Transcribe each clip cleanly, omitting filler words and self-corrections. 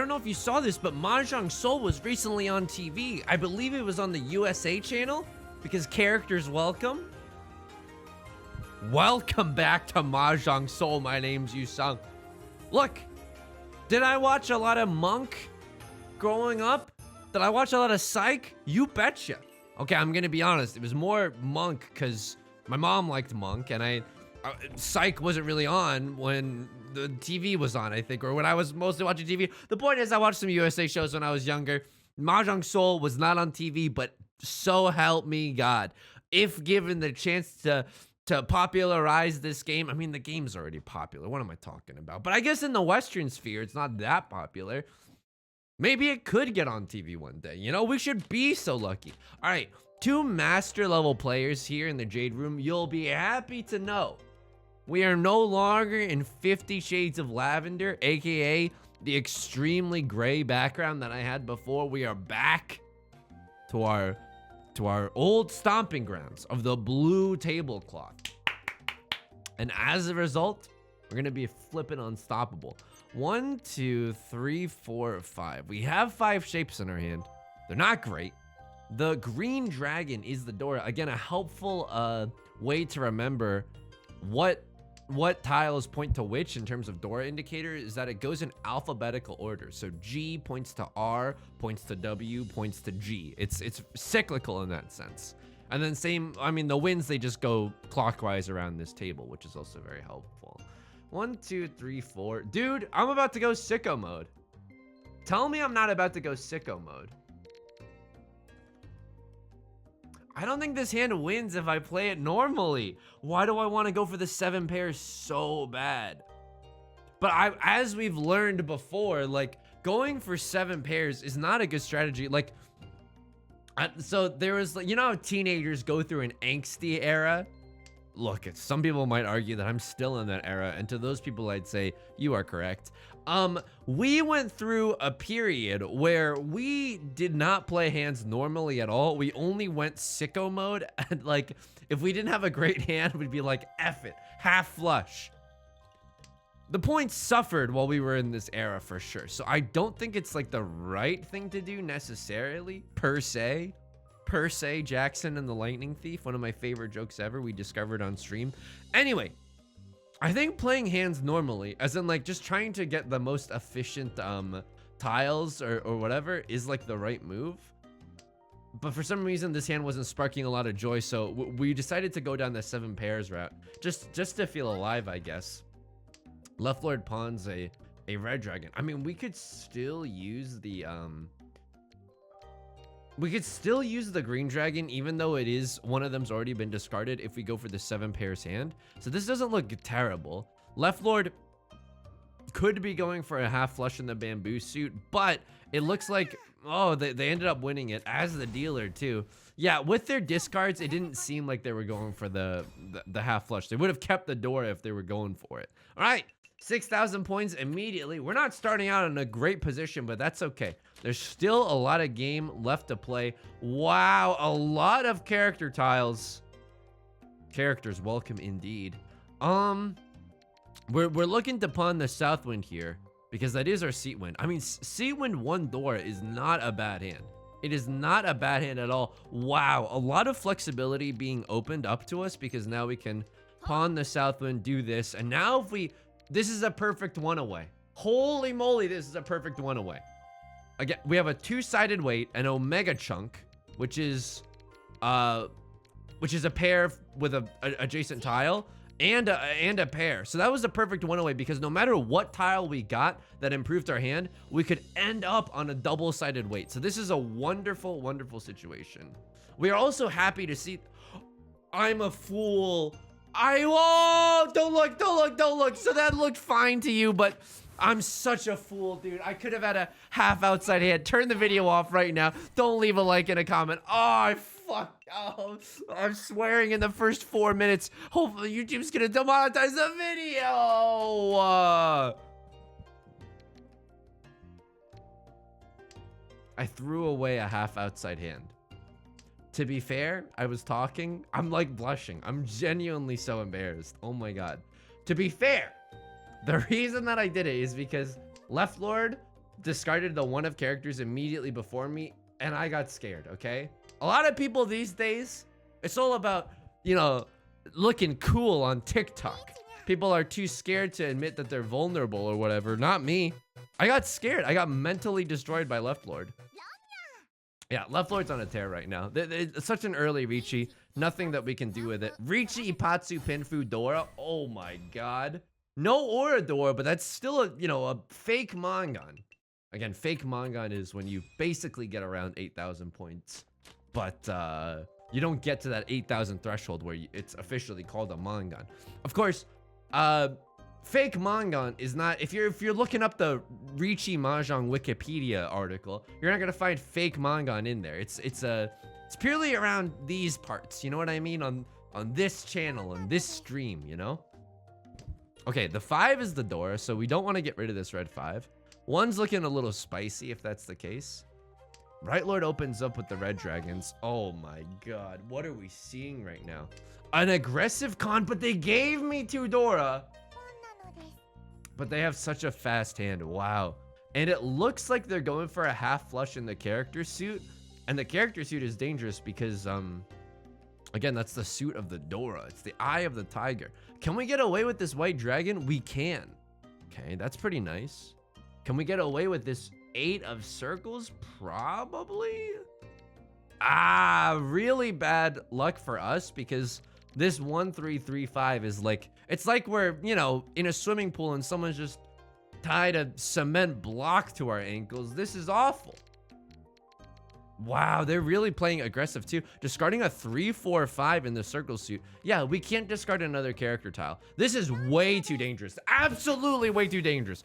don't know if you saw this, but Mahjong Soul was recently on TV. I believe it was on the USA channel because characters welcome. Welcome back to Mahjong Soul. My name's Yusong. Look, did I watch a lot of Monk growing up? Did I watch a lot of Psych? You betcha. Okay, I'm gonna be honest. It was more Monk because my mom liked Monk, and Psych wasn't really on when the TV was on, I think, or when I was mostly watching TV. The point is, I watched some USA shows when I was younger. Mahjong Soul was not on TV, but so help me God, if given the chance to popularize this game. I mean, the game's already popular. What am I talking about? But I guess in the Western sphere, it's not that popular. Maybe it could get on TV one day. You know, we should be so lucky. All right, 2 master level players here in the Jade Room. You'll be happy to know we are no longer in 50 Shades of Lavender, aka the extremely gray background that I had before. We are back to our old stomping grounds of the blue tablecloth. And as a result, we're gonna be flipping unstoppable. 1, 2, 3, 4, 5. We have 5 shapes in our hand. They're not great. The green dragon is the door. Again, a helpful way to remember what tiles point to which in terms of door indicator is that it goes in alphabetical order. So G points to R, points to W, points to G. It's cyclical in that sense. And then same, I mean, the winds, they just go clockwise around this table, which is also very helpful. 1, 2, 3, 4. Dude, I'm about to go sicko mode. Tell me I'm not about to go sicko mode. I don't think this hand wins if I play it normally. Why do I want to go for the 7 pairs so bad? But as we've learned before, like, going for 7 pairs is not a good strategy. Like, so there was, you know how teenagers go through an angsty era? Look, some people might argue that I'm still in that era, and to those people I'd say you are correct. We went through a period where we did not play hands normally at all. We only went sicko mode, and like, if we didn't have a great hand, we'd be like, F it, half flush. The points suffered while we were in this era for sure, so I don't think it's like the right thing to do necessarily, per se, Jackson and the Lightning Thief, one of my favorite jokes ever we discovered on stream. Anyway, I think playing hands normally, as in like just trying to get the most efficient tiles or whatever, is like the right move. But for some reason, this hand wasn't sparking a lot of joy, so we decided to go down the 7 pairs route, just to feel alive, I guess. Left Lord pawns a red dragon. I mean, we could still use the green dragon, even though it is one of them's already been discarded if we go for the 7 pairs hand. So this doesn't look terrible. Left Lord could be going for a half flush in the bamboo suit, but it looks like, oh, they ended up winning it as the dealer too. Yeah, with their discards, it didn't seem like they were going for the half flush. They would have kept the door if they were going for it. All right, 6,000 points immediately. We're not starting out in a great position, but that's okay. There's still a lot of game left to play. Wow, a lot of character tiles. Characters welcome indeed. We're looking to pawn the south wind here because that is our seat wind. I mean, seat wind 1 door is not a bad hand. It is not a bad hand at all. Wow, a lot of flexibility being opened up to us because now we can pawn the south wind, do this, and now if this is a perfect 1 away. Holy moly, this is a perfect 1 away. Again, we have a 2-sided weight, an omega chunk, which is a pair with a adjacent tile, and a pair. So that was the perfect 1 away because no matter what tile we got that improved our hand, we could end up on a double-sided weight. So this is a wonderful, wonderful situation. We are also happy to see. I'm a fool. Don't look. So that looked fine to you, but I'm such a fool, dude. I could have had a half outside hand. Turn the video off right now. Don't leave a like and a comment. Oh, I'm swearing in the first 4 minutes. Hopefully YouTube's gonna demonetize the video. I threw away a half outside hand. To be fair, I was talking. I'm like blushing. I'm genuinely so embarrassed. Oh my God. To be fair, the reason that I did it is because Left Lord discarded the one of characters immediately before me, and I got scared, okay? A lot of people these days, it's all about, you know, looking cool on TikTok. People are too scared to admit that they're vulnerable or whatever. Not me. I got scared. I got mentally destroyed by Left Lord. Yeah, Left Lord's on a tear right now. It's such an early Riichi. Nothing that we can do with it. Riichi Ipatsu Pinfu Dora. Oh my god. No Aura Dora, but that's still a, you know, a fake Mangan. Again, fake Mangan is when you basically get around 8,000 points. But you don't get to that 8,000 threshold where it's officially called a Mangan. Of course, fake Mangan is not, if you're looking up the Riichi Mahjong Wikipedia article, you're not gonna find fake Mangan in there. It's purely around these parts, you know what I mean? On this channel, on this stream, you know? Okay, the 5 is the Dora, so we don't want to get rid of this red 5. 1's looking a little spicy if that's the case. Right Lord opens up with the red dragons. Oh my god, what are we seeing right now? An aggressive con, but they gave me 2 Dora. But they have such a fast hand, wow. And it looks like they're going for a half flush in the character suit. And the character suit is dangerous because, again, that's the suit of the Dora. It's the eye of the tiger. Can we get away with this white dragon? We can. Okay, that's pretty nice. Can we get away with this 8 of circles? Probably. Really bad luck for us because this 1 3 3 5 is like, it's like we're, you know, in a swimming pool and someone's just tied a cement block to our ankles. This is awful. Wow, they're really playing aggressive too. Discarding a 3 4 5 in the circle suit. Yeah, we can't discard another character tile. This is way too dangerous. Absolutely way too dangerous.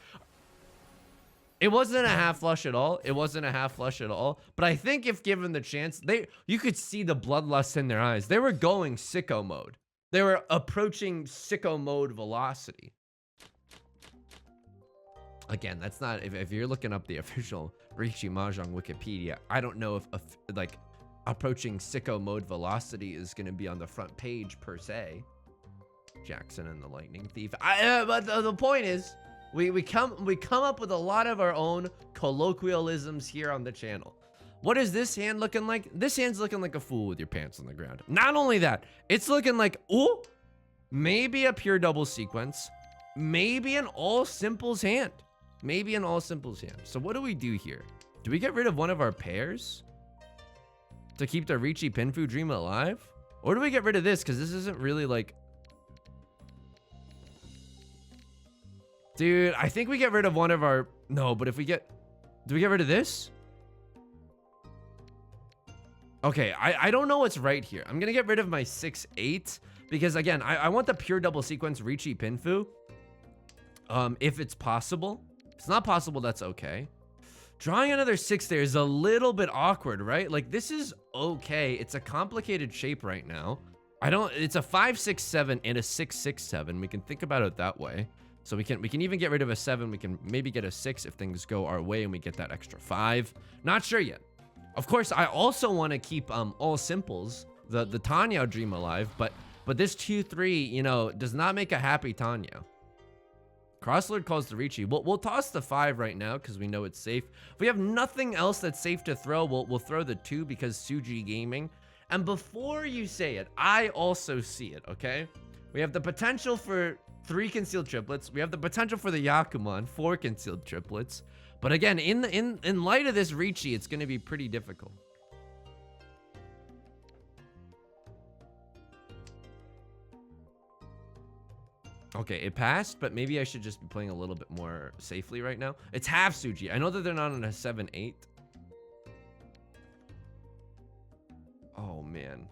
It wasn't a half flush at all. It wasn't a half flush at all. But I think if given the chance, you could see the bloodlust in their eyes. They were going sicko mode. They were approaching sicko mode velocity. Again, that's not, if you're looking up the official Riichi Mahjong Wikipedia, I don't know if like approaching sicko mode velocity is going to be on the front page per se. Jackson and the Lightning Thief. But the point is, we come up with a lot of our own colloquialisms here on the channel. What is this hand looking like? This hand's looking like a fool with your pants on the ground. Not only that, it's looking like, ooh, maybe a pure double sequence, maybe an all simples hand. Maybe an all simples hand. So what do we do here? Do we get rid of one of our pairs to keep the Riichi Pinfu dream alive? Or do we get rid of this? Because this isn't really like... Dude, I think we get rid of one of our... No, but if we get... Do we get rid of this? Okay, I don't know what's right here. I'm going to get rid of my 6-8. Because again, I want the pure double sequence Riichi Pinfu. If it's possible. If it's not possible, that's okay. Drawing another 6 there is a little bit awkward, right? Like, this is okay. It's a complicated shape right now. It's a 5-6-7 and a 6-6-7. We can think about it that way. So we can even get rid of a 7. We can maybe get a 6 if things go our way and we get that extra 5. Not sure yet. Of course, I also want to keep all simples, the Tenhou dream alive, but this 2-3, you know, does not make a happy Tenhou. Crosslord calls the Riichi. We'll toss the 5 right now because we know it's safe. If we have nothing else that's safe to throw, we'll throw the 2 because Suji Gaming. And before you say it, I also see it, okay? We have the potential for 3 concealed triplets. We have the potential for the Yakuman, 4 concealed triplets. But again, in light of this Riichi, it's going to be pretty difficult. Okay, it passed, but maybe I should just be playing a little bit more safely right now. It's half Suji. I know that they're not on a 7-8. Oh, man.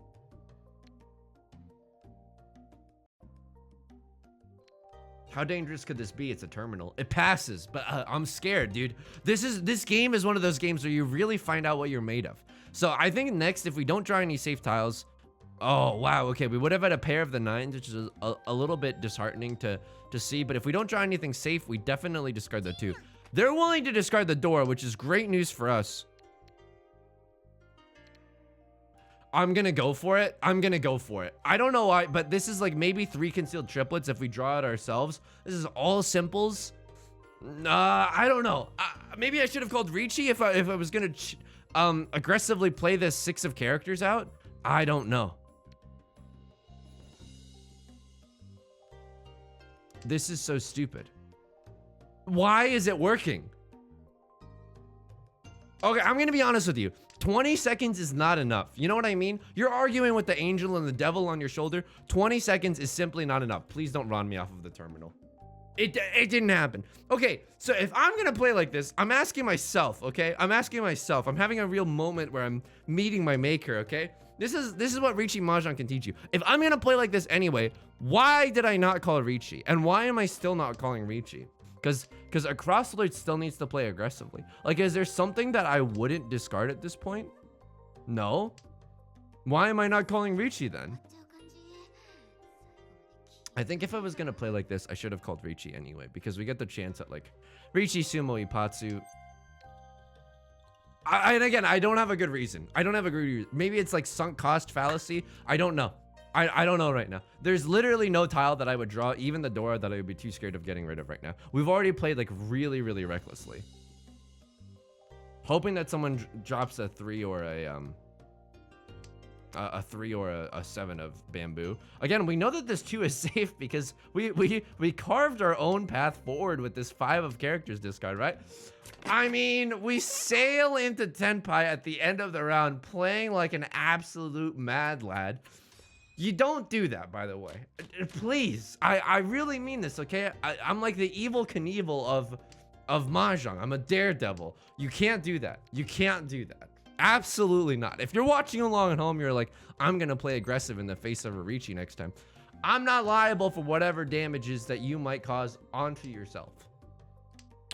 How dangerous could this be? It's a terminal. It passes, but I'm scared, dude. This game is one of those games where you really find out what you're made of. So I think next, if we don't draw any safe tiles... Oh, wow. Okay, we would have had a pair of the 9s, which is a little bit disheartening to see. But if we don't draw anything safe, we definitely discard the 2. They're willing to discard the door, which is great news for us. I'm going to go for it. I'm going to go for it. I don't know why, but this is like maybe 3 concealed triplets if we draw it ourselves. This is all simples. I don't know. Maybe I should have called Riichi if I was gonna aggressively play this 6 of characters out. I don't know. This is so stupid. Why is it working? Okay, I'm gonna be honest with you. 20 seconds is not enough. You know what I mean? You're arguing with the angel and the devil on your shoulder. 20 seconds is simply not enough. Please don't run me off of the terminal. It didn't happen. Okay, so if I'm gonna play like this, I'm asking myself, okay? I'm asking myself. I'm having a real moment where I'm meeting my maker, okay? This is what Riichi Mahjong can teach you. If I'm gonna play like this anyway, why did I not call Riichi? And why am I still not calling Riichi? Because a cross-alert still needs to play aggressively. Like, is there something that I wouldn't discard at this point? No? Why am I not calling Riichi then? I think if I was gonna play like this, I should have called Riichi anyway, because we get the chance at like Riichi Sumo Ipatsu. And again, I don't have a good reason. I don't have a good reason. Maybe it's like sunk cost fallacy. I don't know. I don't know right now. There's literally no tile that I would draw, even the Dora, that I would be too scared of getting rid of right now. We've already played like really, really recklessly. Hoping that someone drops a 3 or a 3 or a 7 of bamboo. Again, we know that this 2 is safe because we carved our own path forward with this 5 of characters discard, right? I mean, we sail into Tenpai at the end of the round playing like an absolute mad lad. You don't do that, by the way. Please, I really mean this, okay? I'm like the evil Knievel of Mahjong. I'm a daredevil. You can't do that. You can't do that. Absolutely not. If you're watching along at home, you're like, I'm gonna play aggressive in the face of a Riichi next time. I'm not liable for whatever damages that you might cause onto yourself.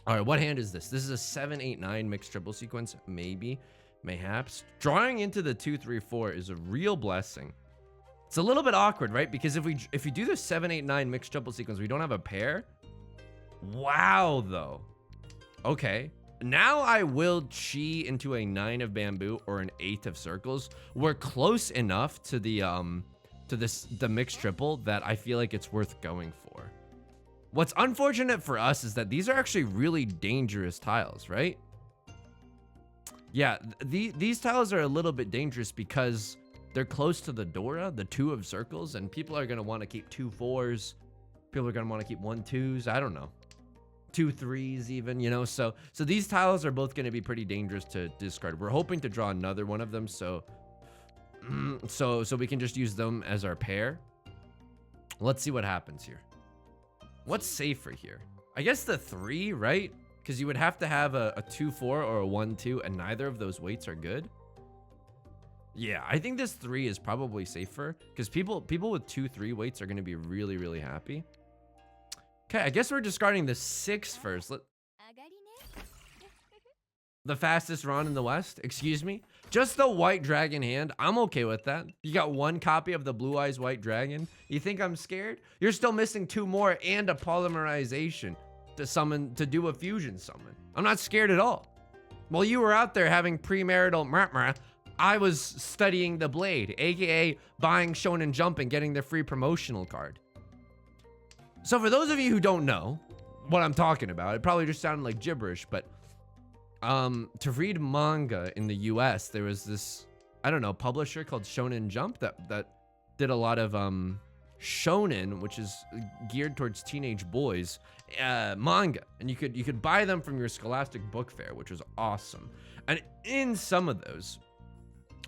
All right, what hand is this? This is a 7-8-9 mixed triple sequence. Maybe, mayhaps. Drawing into the 2-3-4 is a real blessing. It's a little bit awkward, right? Because if you do the 7-8-9 mixed triple sequence, we don't have a pair. Wow, though. Okay. Now I will chi into a 9 of bamboo or an 8 of circles. We're close enough to the mixed triple that I feel like it's worth going for. What's unfortunate for us is that these are actually really dangerous tiles, right? Yeah, these tiles are a little bit dangerous because they're close to the Dora, the 2 of circles, and people are gonna want to keep 2 4s. People are gonna want to keep 1 2s. I don't know. 2 3s even, you know. So these tiles are both gonna be pretty dangerous to discard. We're hoping to draw another one of them, so we can just use them as our pair. Let's see what happens here. What's safer here? I guess the 3, right? Because you would have to have a 2-4 or a 1-2, and neither of those weights are good. Yeah, I think this 3 is probably safer because people with 2-3 weights are going to be really, really happy. Okay, I guess we're discarding the 6 first. The fastest run in the West, excuse me. Just the white dragon hand. I'm okay with that. You got 1 copy of the Blue Eyes White Dragon. You think I'm scared? You're still missing 2 more and a polymerization to do a fusion summon. I'm not scared at all. While you were out there having premarital I was studying the blade, aka buying Shonen Jump and getting the free promotional card. So for those of you who don't know what I'm talking about, it probably just sounded like gibberish, but to read manga in the US, there was this, I don't know, publisher called Shonen Jump that did a lot of shonen, which is geared towards teenage boys, manga, and you could buy them from your Scholastic Book Fair, which was awesome. And in some of those,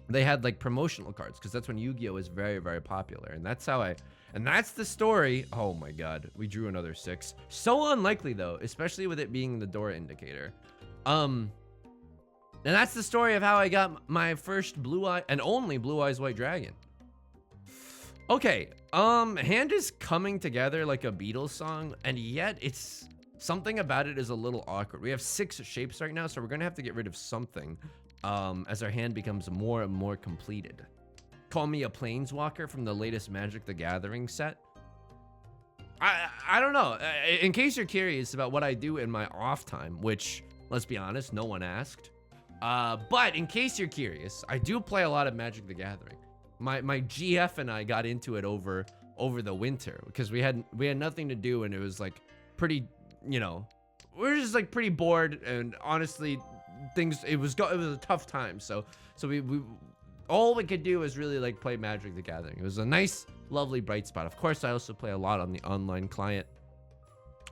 they had like promotional cards because that's when Yu-Gi-Oh was very, very popular, and that's the story. Oh my god, we drew another 6. So unlikely though, especially with it being the Dora indicator. And that's the story of how I got my first Blue Eye and only Blue Eyes White Dragon. Okay, hand is coming together like a Beatles song, and yet it's something about it is a little awkward. We have 6 shapes right now, so we're gonna have to get rid of something as our hand becomes more and more completed. Call me a planeswalker from the latest Magic the Gathering set. I don't know. In case you're curious about what I do in my off time, which, let's be honest, no one asked. But in case you're curious, I do play a lot of Magic the Gathering. My GF and I got into it over the winter because we had nothing to do, and it was like pretty, you know, we're just like pretty bored, and honestly, it was a tough time. So we all we could do was really like play Magic the Gathering. It was a nice, lovely bright spot. Of course, I also play a lot on the online client.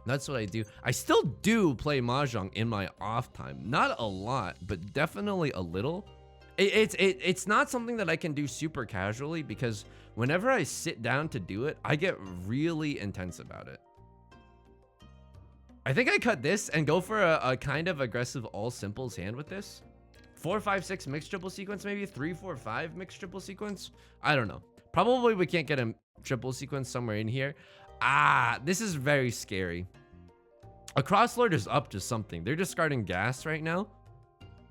That's what I do. I still do play Mahjong in my off time. Not a lot, but definitely a little. It's not something that I can do super casually, because whenever I sit down to do it, I get really intense about it. I think I cut this and go for a kind of aggressive all simples hand with this. 4, 5, 6 mixed triple sequence, maybe 3, 4, 5 mixed triple sequence. I don't know. Probably we can't get a triple sequence somewhere in here. This is very scary. A Crosslord is up to something. They're discarding gas right now,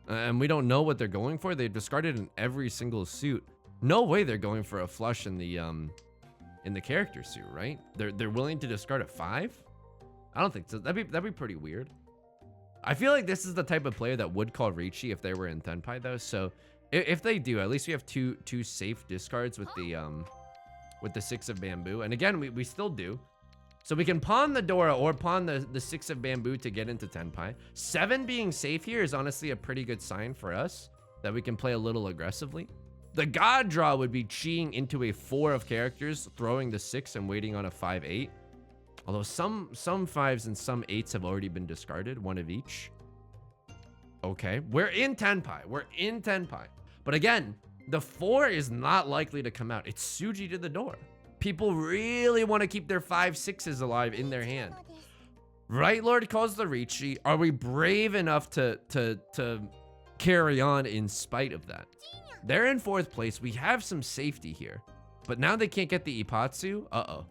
and we don't know what they're going for. They discarded in every single suit. No way they're going for a flush in the character suit, right? They're willing to discard a 5. I don't think so. That'd be pretty weird. I feel like this is the type of player that would call Riichi if they were in Tenpai though. So if they do, at least we have two safe discards with the 6 of bamboo. And again, we still do. So we can pawn the Dora or pawn the 6 of bamboo to get into Tenpai. 7 being safe here is honestly a pretty good sign for us that we can play a little aggressively. The God draw would be cheating into a 4 of characters, throwing the 6 and waiting on a 5-8. Although some 5s and some 8s have already been discarded, 1 of each. Okay, we're in Tenpai. But again, the 4 is not likely to come out. It's Suji to the door. People really want to keep their 5, 6s alive in their hand. Right Lord calls the Riichi. Are we brave enough to carry on in spite of that? They're in 4th place. We have some safety here. But now they can't get the Ipatsu. Uh-oh.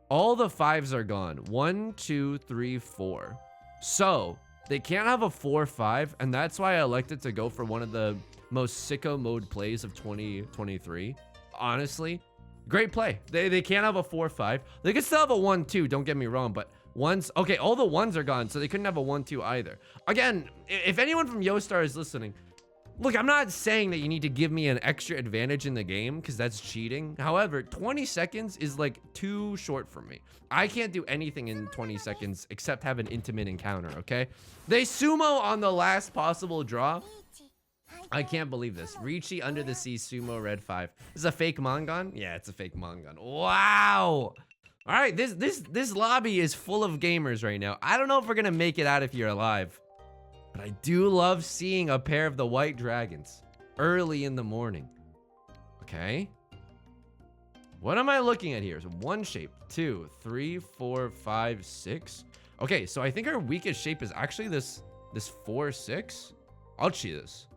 All the 5s are gone. 1, 2, 3, 4. So they can't have a 4-5, and that's why I elected to go for one of the most sicko mode plays of 2023. Honestly, great play. They can't have a 4-5. They can still have a 1-2. Don't get me wrong, but ones. Okay, all the 1s are gone, so they couldn't have a 1-2 either. Again, if anyone from Yostar is listening, look, I'm not saying that you need to give me an extra advantage in the game, because that's cheating. However, 20 seconds is like too short for me. I can't do anything in 20 seconds except have an intimate encounter, okay? They sumo on the last possible draw. I can't believe this. Riichi under the sea sumo red 5. This is a fake Mangon? Yeah, it's a fake Mangon. Wow. All right, this lobby is full of gamers right now. I don't know if we're gonna make it out if you're alive. But I do love seeing a pair of the white dragons early in the morning. Okay. What am I looking at here? So 1 shape, 2, 3, 4, 5, 6. Okay, so I think our weakest shape is actually this 4-6. I'll cheat this.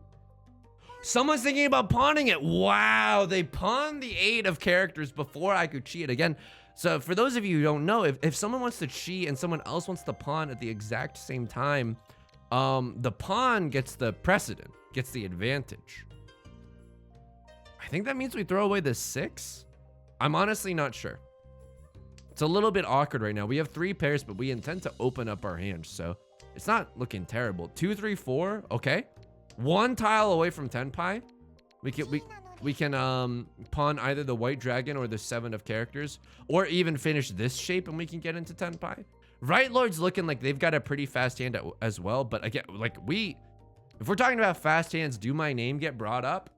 Someone's thinking about pawning it. Wow, they pawned the 8 of characters before I could cheat again. So for those of you who don't know, if someone wants to cheat and someone else wants to pawn at the exact same time, the pawn gets the precedent, gets the advantage. I think that means we throw away the 6. I'm honestly not sure. It's a little bit awkward right now. We have 3 pairs, but we intend to open up our hand, so it's not looking terrible. 2, 3, 4. Okay, 1 tile away from Tenpai. We can pawn either the white dragon or the 7 of characters, or even finish this shape and we can get into Tenpai. Right Lord's looking like they've got a pretty fast hand as well, but again, like if we're talking about fast hands, do my name get brought up?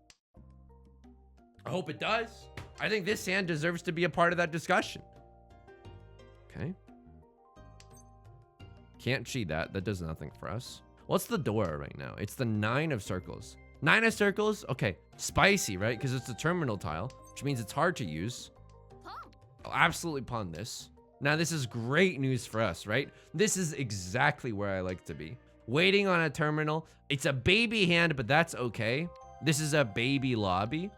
I hope it does. I think this hand deserves to be a part of that discussion. Okay. Can't cheat that. That does nothing for us. What's the Dora right now? It's the 9 of circles. 9 of circles? Okay. Spicy, right? Because it's a terminal tile, which means it's hard to use. I'll absolutely pawn this. Now, this is great news for us, right? This is exactly where I like to be. Waiting on a terminal. It's a baby hand, but that's okay. This is a baby lobby.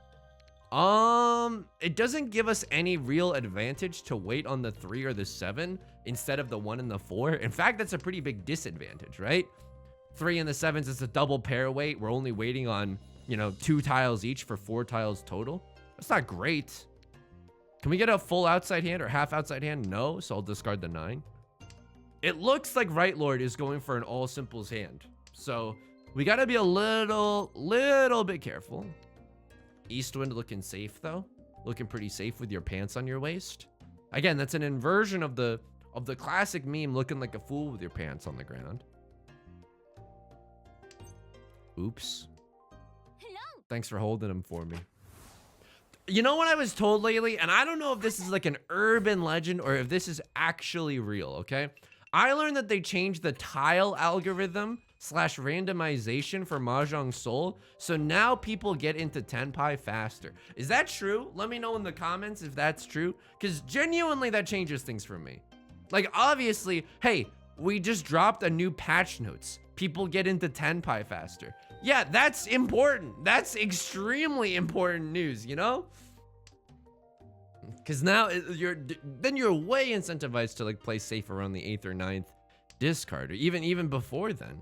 It doesn't give us any real advantage to wait on the 3 or the 7 instead of the 1 and the 4. In fact, that's a pretty big disadvantage, right? 3 and the 7s is a double pair wait. We're only waiting on, 2 tiles each for 4 tiles total. That's not great. Can we get a full outside hand or half outside hand? No, so I'll discard the 9. It looks like Right Lord is going for an all simples hand. So we gotta be a little bit careful. Eastwind looking safe though. Looking pretty safe with your pants on your waist. Again, that's an inversion of the classic meme looking like a fool with your pants on the ground. Oops. Hello. Thanks for holding them for me. You know what I was told lately? And I don't know if this is like an urban legend or if this is actually real, okay? I learned that they changed the tile algorithm / randomization for Mahjong Soul. So now people get into Tenpai faster. Is that true? Let me know in the comments if that's true. Because genuinely that changes things for me. Like obviously, hey, we just dropped a new patch notes. People get into Tenpai faster. Yeah, that's important. That's extremely important news, you know? Because now you're way incentivized to like play safe around the 8th or 9th discard, or even before then.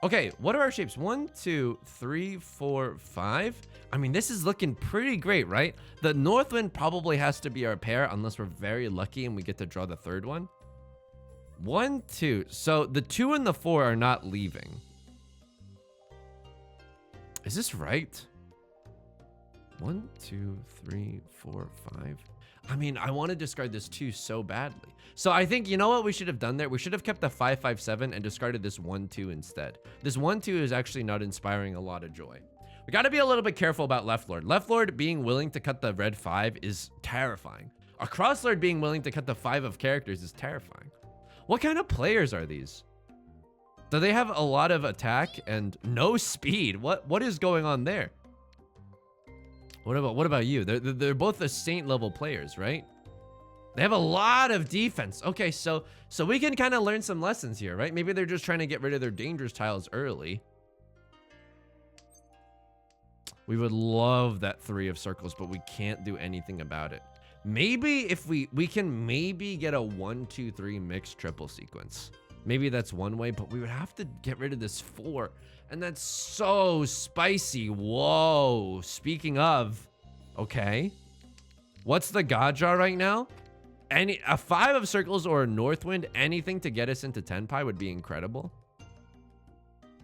Okay, what are our shapes? 1, 2, 3, 4, 5. I mean, this is looking pretty great, right? The Northwind probably has to be our pair unless we're very lucky and we get to draw the third one. 1, 2. So the 2 and the 4 are not leaving. Is this right? 1, 2, 3, 4, 5. I mean, I want to discard this 2 so badly. So I think, you know what we should have done there? We should have kept the 5, 5, 7 and discarded this 1, 2 instead. This 1, 2 is actually not inspiring a lot of joy. We got to be a little bit careful about Left Lord. Left Lord being willing to cut the red 5 is terrifying. A Cross Lord being willing to cut the 5 of characters is terrifying. What kind of players are these? Do they have a lot of attack and no speed? What is going on there? What about you? They're both the Saint level players, right? They have a lot of defense. Okay, so we can kind of learn some lessons here, right? Maybe they're just trying to get rid of their dangerous tiles early. We would love that 3 of circles, but we can't do anything about it. Maybe if we can maybe get a 1, 2, 3 mixed triple sequence. Maybe that's one way, but we would have to get rid of this 4. And that's so spicy. Whoa. Speaking of, okay. What's the Gaja right now? A 5 of circles or a Northwind, anything to get us into Tenpai would be incredible.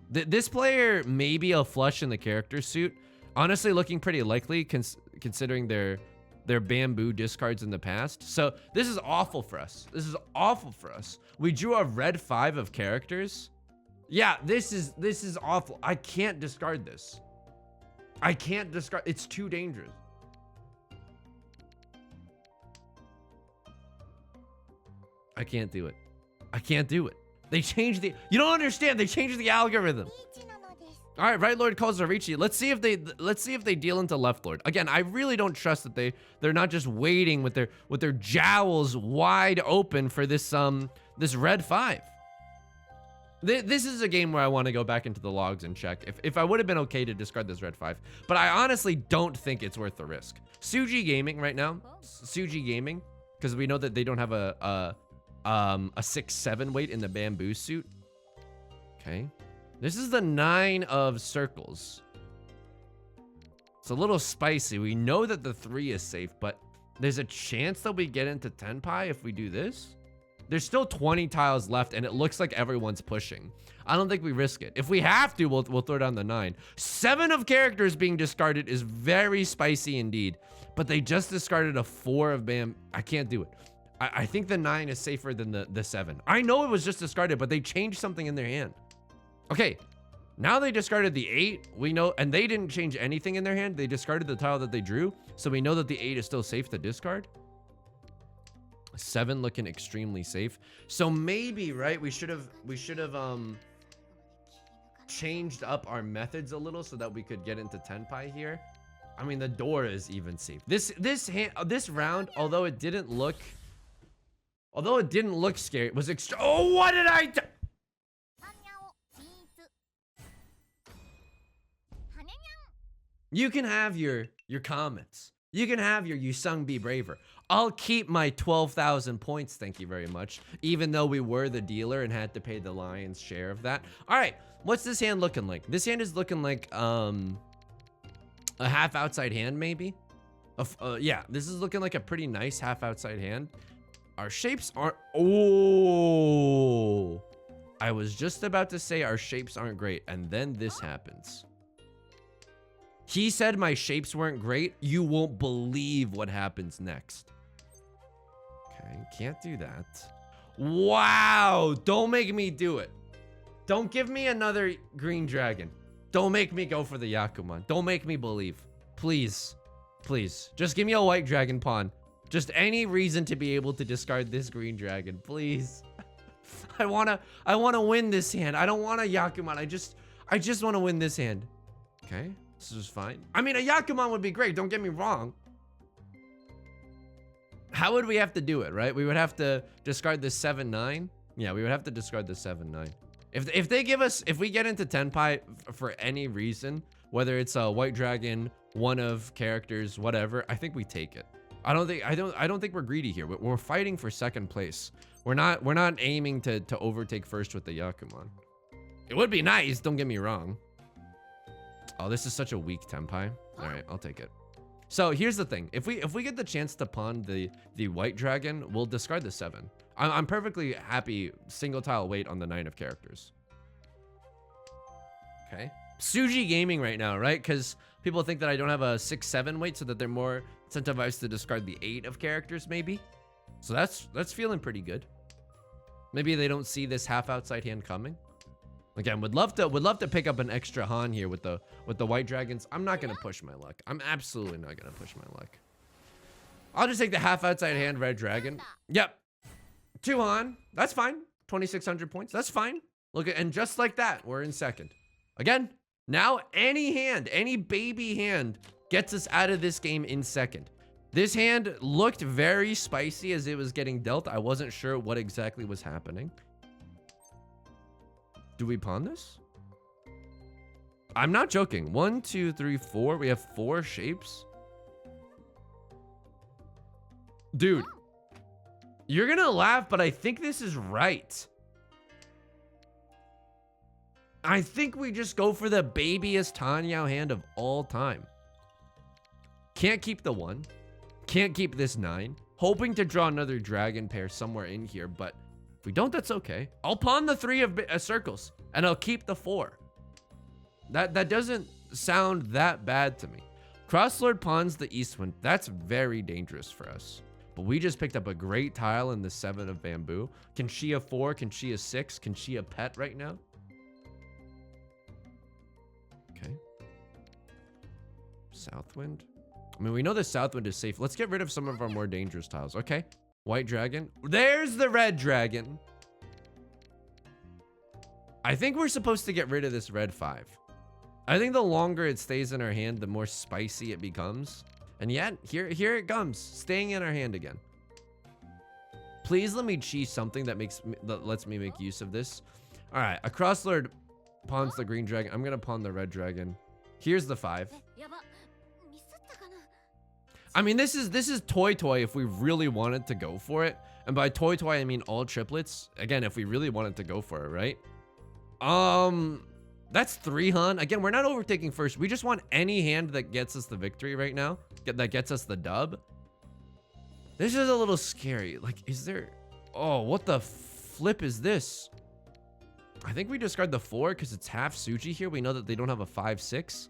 This player maybe a flush in the character suit. Honestly, looking pretty likely considering their bamboo discards in the past. So this is awful for us. This is awful for us. We drew a red 5 of characters. Yeah, this is awful. I can't discard this. I can't discard. It's too dangerous. I can't do it. I can't do it. They changed the. You don't understand. They changed the algorithm. All right, Right Lord calls a Riichi. Let's see if they deal into Left Lord. Again, I really don't trust that they're not just waiting with their jowls wide open for this red 5. This is a game where I want to go back into the logs and check if I would have been okay to discard this red 5, but I honestly don't think it's worth the risk. Suji Gaming right now, Suji Gaming, because we know that they don't have a 6-7 weight in the bamboo suit. Okay. This is the 9 of circles. It's a little spicy. We know that the 3 is safe, but there's a chance that we get into Tenpai if we do this. There's still 20 tiles left, and it looks like everyone's pushing. I don't think we risk it. If we have to, we'll throw down the 9. 7 of characters being discarded is very spicy indeed, but they just discarded a 4 of bam. I can't do it. I think the 9 is safer than the 7. I know it was just discarded, but they changed something in their hand. Okay, now they discarded the 8. We know, and they didn't change anything in their hand. They discarded the tile that they drew, so we know that the 8 is still safe to discard. 7 looking extremely safe. So maybe, right, we should have changed up our methods a little so that we could get into Tenpai here. I mean, the door is even safe. This round, although it didn't look scary, it was extra. Oh, what did I do? You can have your comments. You can have your Yusong be braver. I'll keep my 12,000 points, thank you very much. Even though we were the dealer and had to pay the lion's share of that. All right, what's this hand looking like? This hand is looking like a half outside hand, maybe. Yeah, this is looking like a pretty nice half outside hand. Our shapes aren't... Oh. I was just about to say our shapes aren't great, and then this happens. He said my shapes weren't great. You won't believe what happens next. Okay, can't do that. Wow, don't make me do it. Don't give me another green dragon. Don't make me go for the Yakuman. Don't make me believe. Please, please. Just give me a white dragon pawn. Just any reason to be able to discard this green dragon, please. I wanna win this hand. I don't want a Yakuman. I just want to win this hand. Okay, this is fine. I mean, a Yakuman would be great. Don't get me wrong. How would we have to do it, right? We would have to discard the 7-9. Yeah, we would have to discard the 7-9. If they give us, if we get into Tenpai for any reason, whether it's a white dragon, one of characters, whatever, I think we take it. I don't think we're greedy here. We're fighting for second place. We're not aiming to overtake first with the Yakuman. It would be nice, don't get me wrong. Oh, this is such a weak Tenpai. All right, I'll take it. So here's the thing. If we get the chance to pawn the white dragon, we'll discard the 7. I'm perfectly happy single tile wait on the 9 of characters. Okay. Suji gaming right now, right? Because people think that I don't have a 6-7 weight, so that they're more incentivized to discard the 8 of characters, maybe. So that's feeling pretty good. Maybe they don't see this half outside hand coming. Again, would love to pick up an extra Han here with the white dragons. I'm not gonna push my luck. I'm absolutely not gonna push my luck. I'll just take the half outside hand red dragon. Yep. 2 Han. That's fine. 2,600 points. That's fine. Look at, and just like that, we're in second. Again, now any hand, any baby hand gets us out of this game in second. This hand looked very spicy as it was getting dealt. I wasn't sure what exactly was happening. Do we pawn this? I'm not joking. 1, 2, 3, 4. We have 4 shapes. Dude, you're gonna laugh, but I think this is right. I think we just go for the babiest Tanyao hand of all time. Can't keep the 1. Can't keep this 9. Hoping to draw another dragon pair somewhere in here, but if we don't, that's okay. I'll pawn the 3 of circles, and I'll keep the 4. That doesn't sound that bad to me. Crosslord pawns the Eastwind. That's very dangerous for us. But we just picked up a great tile in the 7 of bamboo. Can she a 4? Can she a 6? Can she a pet right now? Okay. Southwind. I mean, we know the Southwind is safe. Let's get rid of some of our more dangerous tiles. Okay. White dragon. There's the red dragon. I think we're supposed to get rid of this red 5. I think the longer it stays in our hand, the more spicy it becomes. And yet, here it comes, staying in our hand again. Please let me cheese something that lets me make use of this. All right, a crosslord pawns the green dragon. I'm gonna pawn the red dragon. Here's the 5. I mean, this is toy if we really wanted to go for it. And by toy I mean all triplets. Again, if we really wanted to go for it, right? That's 3 Han. Again, we're not overtaking first. We just want any hand that gets us the victory right now. That gets us the dub. This is a little scary. Like, is there... Oh, what the flip is this? I think we discard the 4 because it's half Suji here. We know that they don't have a 5-6.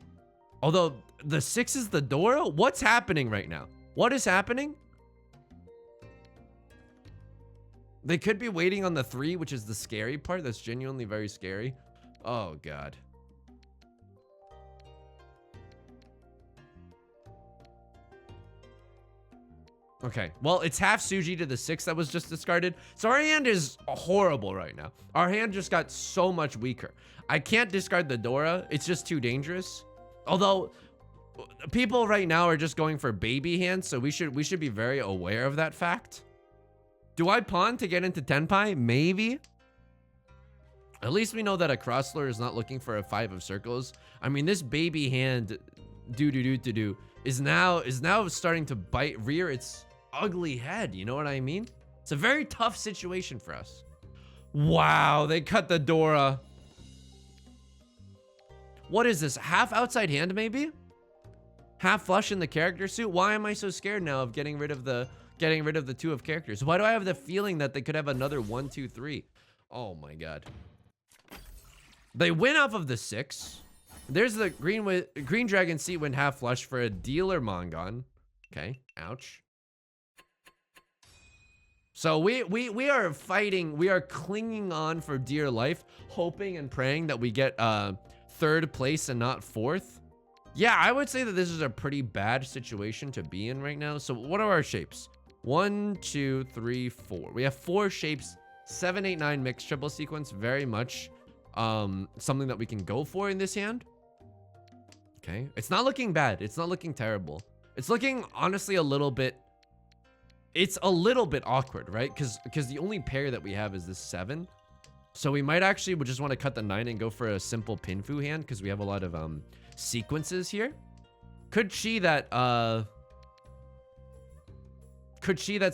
Although, the 6 is the Dora? What's happening right now? What is happening? They could be waiting on the 3, which is the scary part. That's genuinely very scary. Oh, God. Okay, well, it's half Suji to the 6 that was just discarded. So our hand is horrible right now. Our hand just got so much weaker. I can't discard the Dora. It's just too dangerous. Although, people right now are just going for baby hands, so we should be very aware of that fact. Do I pawn to get into Tenpai? Maybe. At least we know that a crosslord is not looking for a 5 of circles. I mean, this baby hand is now starting to rear its ugly head. You know what I mean? It's a very tough situation for us. Wow, they cut the Dora. What is this? Half outside hand, maybe? Half flush in the character suit? Why am I so scared now of getting rid of the getting rid of the 2 of characters. Why do I have the feeling that they could have another 1, 2, 3? Oh my god. They win off of the 6. There's the green dragon seat when half flush for a dealer Mongon. Okay, ouch. So we are fighting, we are clinging on for dear life, hoping and praying that we get 3rd place and not 4th. Yeah, I would say that this is a pretty bad situation to be in right now. So what are our shapes? 1, 2, 3, 4. We have 4 shapes. 7, 8, 9 mixed triple sequence. Very much something that we can go for in this hand. Okay, it's not looking bad. It's not looking terrible. It's looking honestly a little bit. It's a little bit awkward, right? Because the only pair that we have is this 7. So we might actually just want to cut the 9 and go for a simple pinfu hand because we have a lot of sequences here. Could she that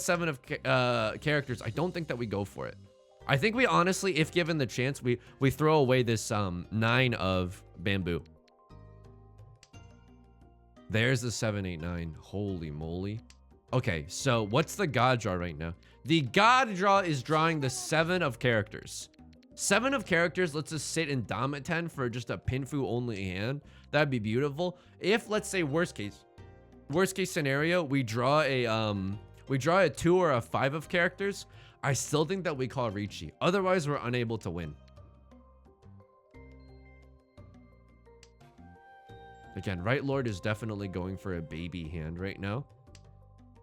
7 of characters? I don't think that we go for it. I think we honestly, if given the chance, we throw away this 9 of bamboo. There's the 7, 8, 9. Holy moly. Okay, so what's the god draw right now? The god draw is drawing the 7 of characters. 7 of characters lets us sit in Damaten for just a pinfu only hand. That'd be beautiful. If, let's say, worst case scenario, we draw a 2 or a 5 of characters, I still think that we call Riichi. Otherwise, we're unable to win. Again, Right Lord is definitely going for a baby hand right now.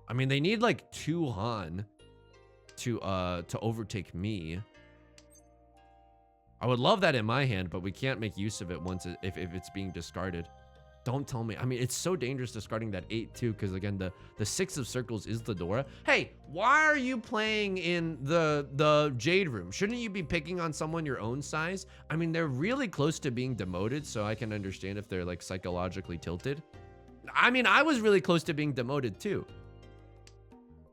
I mean, they need like 2 Han to overtake me. I would love that in my hand, but we can't make use of it once if it's being discarded. Don't tell me. I mean, it's so dangerous discarding that 8 too, because again, the 6 of circles is the Dora. Hey, why are you playing in the Jade Room? Shouldn't you be picking on someone your own size? I mean, they're really close to being demoted, so I can understand if they're like psychologically tilted. I mean, I was really close to being demoted too.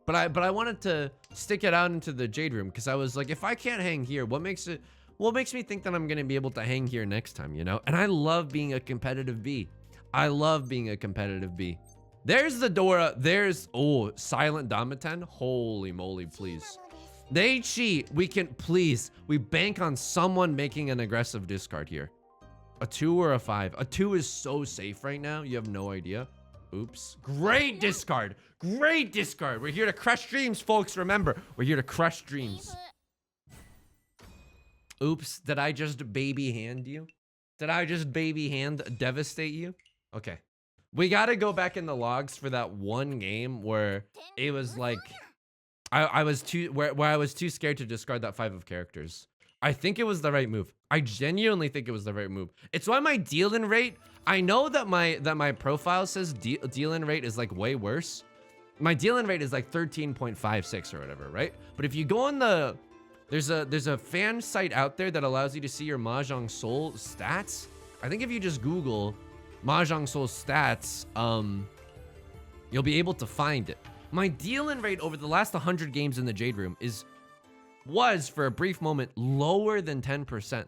But I wanted to stick it out into the Jade Room because I was like, if I can't hang here, what makes me think that I'm gonna be able to hang here next time, you know? And I love being a competitive B. I love being a competitive B. There's the Dora. There's, oh, silent Damaten. Holy moly, please. They cheat. We can, please. We bank on someone making an aggressive discard here. A 2 or a 5. A 2 is so safe right now. You have no idea. Oops. Great discard. Great discard. We're here to crush dreams, folks. Remember, we're here to crush dreams. Oops. Did I just baby hand you? Did I just baby hand devastate you? Okay. We got to go back in the logs for that one game where it was like I was too where I was too scared to discard that 5 of characters. I think it was the right move. I genuinely think it was the right move. It's why my deal-in rate, I know that my profile says deal-in rate is like way worse. My deal-in rate is like 13.56 or whatever, right? But if you go on the there's a fan site out there that allows you to see your Mahjong Soul stats. I think if you just Google Mahjong Soul stats, you'll be able to find it. My deal-in rate over the last 100 games in the Jade Room was for a brief moment lower than 10%.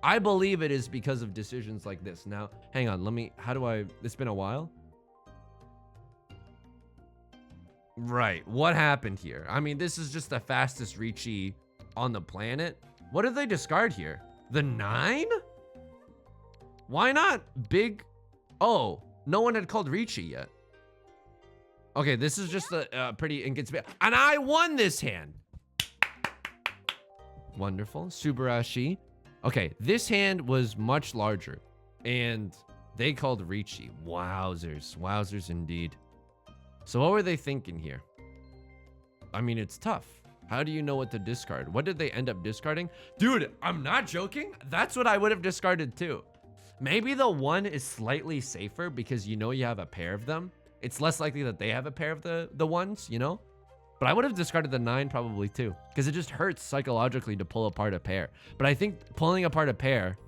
I believe it is because of decisions like this. Now, hang on, it's been a while. Right, what happened here? I mean, this is just the fastest Riichi on the planet. What did they discard here? The 9? Why not big? Oh, no one had called Riichi yet. Okay, this is just a pretty inconspicuous. And I won this hand. Wonderful. Subarashi. Okay, this hand was much larger. And they called Riichi. Wowzers. Wowzers indeed. So what were they thinking here? I mean, it's tough. How do you know what to discard? What did they end up discarding? Dude, I'm not joking. That's what I would have discarded too. Maybe the 1 is slightly safer because you know you have a pair of them. It's less likely that they have a pair of the 1s, you know? But I would have discarded the 9 probably too, because it just hurts psychologically to pull apart a pair. But I think pulling apart a pair,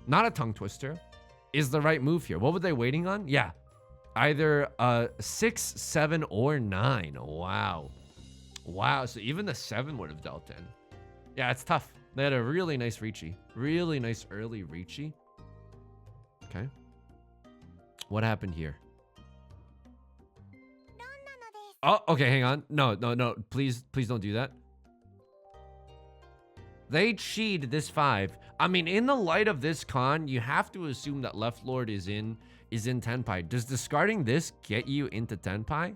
not a tongue twister, is the right move here. What were they waiting on? Yeah, either 6, 7, or 9. Wow. Wow, so even the 7 would have dealt in. Yeah, it's tough. They had a really nice Riichi. Really nice early Riichi. Okay. What happened here? Oh, okay, hang on. No, no, no. Please don't do that. They cheated this 5. I mean, in the light of this con, you have to assume that Left Lord is in Tenpai. Does discarding this get you into Tenpai?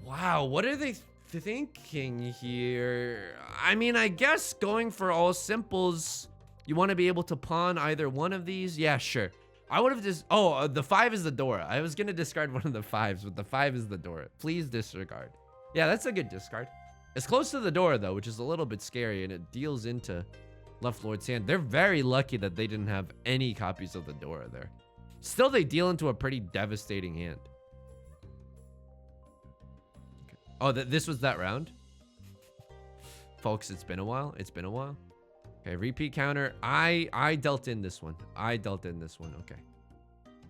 Wow, what are they thinking here? I mean, I guess going for all simples, you want to be able to pawn either one of these? Yeah, sure. I would have just... Oh, the 5 is the Dora. I was going to discard one of the 5s, but the 5 is the Dora. Please disregard. Yeah, that's a good discard. It's close to the Dora, though, which is a little bit scary, and it deals into Left Lord's hand. They're very lucky that they didn't have any copies of the Dora there. Still, they deal into a pretty devastating hand. Okay. Oh, this was that round? Folks, it's been a while. It's been a while. Okay, repeat counter. I dealt in this one. I dealt in this one. Okay.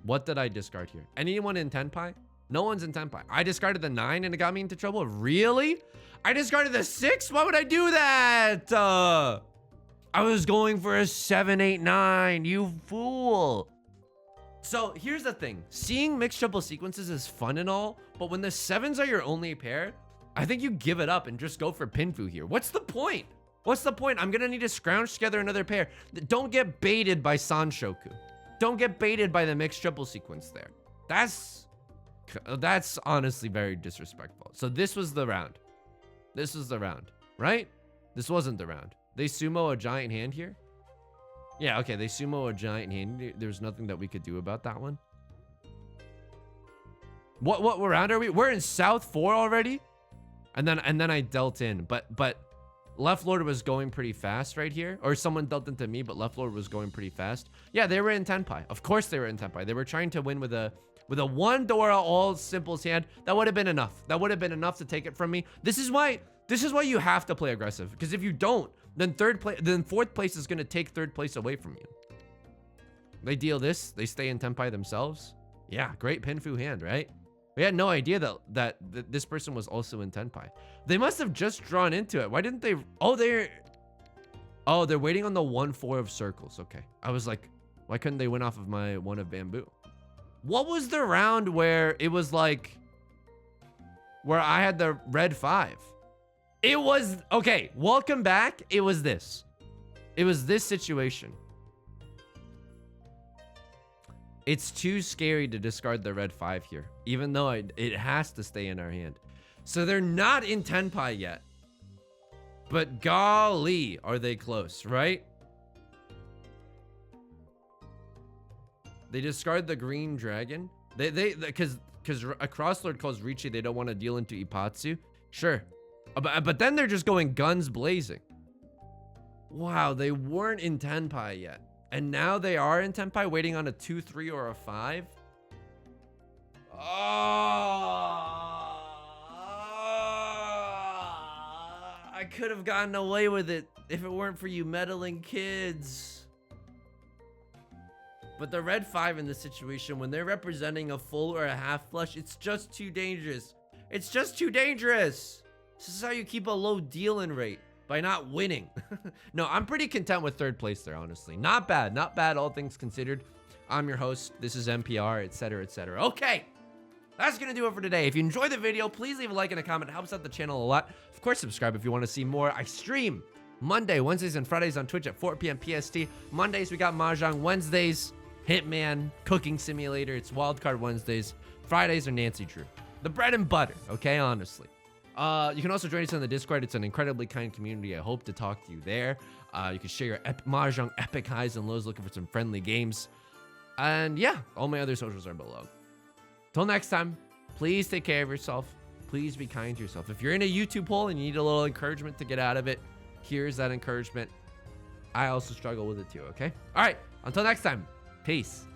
What did I discard here? Anyone in Tenpai? No one's in Tenpai. I discarded the 9 and it got me into trouble. Really? I discarded the 6? Why would I do that? I was going for a 7, 8, 9. You fool. So here's the thing. Seeing mixed triple sequences is fun and all, but when the 7s are your only pair, I think you give it up and just go for Pinfu here. What's the point? What's the point? I'm gonna need to scrounge together another pair. Don't get baited by Sanshoku. Don't get baited by the mixed triple sequence there. That's honestly very disrespectful. So this was the round. This was the round, right? This wasn't the round. They sumo a giant hand here? Yeah, okay, they sumo a giant hand. There's nothing that we could do about that one. What round are we? We're in South 4 already? And then I dealt in, but Left Lord was going pretty fast right here. Or someone dealt into me, but Left Lord was going pretty fast. Yeah, they were in Tenpai. Of course they were in Tenpai. They were trying to win with a 1 Dora all simples hand. That would have been enough. That would have been enough to take it from me. This is why you have to play aggressive. Because if you don't, then 4th place is going to take 3rd place away from you. They deal this. They stay in Tenpai themselves. Yeah, great Pinfu hand, right? We had no idea that this person was also in Tenpai. They must have just drawn into it. Why didn't they? Oh, they're waiting on the 1-4 of circles. Okay. I was like, why couldn't they win off of my 1 of bamboo? What was the round where it was like, where I had the red 5? It was, okay, welcome back. It was this. It was this situation. It's too scary to discard the red 5 here, even though it has to stay in our hand. So they're not in Tenpai yet. But golly, are they close, right? They discard the green dragon. Because a crosslord calls Riichi, they don't want to deal into Ipatsu. Sure. But then they're just going guns blazing. Wow, they weren't in Tenpai yet. And now they are in Tenpai, waiting on a 2, 3, or a 5. I could have gotten away with it if it weren't for you meddling kids. But the red 5 in this situation, when they're representing a full or a half flush, it's just too dangerous. It's just too dangerous. This is how you keep a low deal-in rate. By not winning. No, I'm pretty content with 3rd place there, honestly. Not bad, not bad, all things considered. I'm your host. This is NPR, etc., etc. Okay, that's gonna do it for today. If you enjoyed the video, please leave a like and a comment. It helps out the channel a lot. Of course, subscribe if you want to see more. I stream Monday, Wednesdays, and Fridays on Twitch at 4 p.m. PST. Mondays, we got Mahjong. Wednesdays, Hitman, Cooking Simulator. It's Wildcard Wednesdays. Fridays are Nancy Drew. The bread and butter, okay, honestly. You can also join us on the Discord. It's an incredibly kind community. I hope to talk to you there. You can share your Mahjong epic highs and lows, looking for some friendly games. And yeah, all my other socials are below. Till next time, please take care of yourself. Please be kind to yourself. If you're in a YouTube hole and you need a little encouragement to get out of it, here's that encouragement. I also struggle with it too, okay? All right, until next time, peace.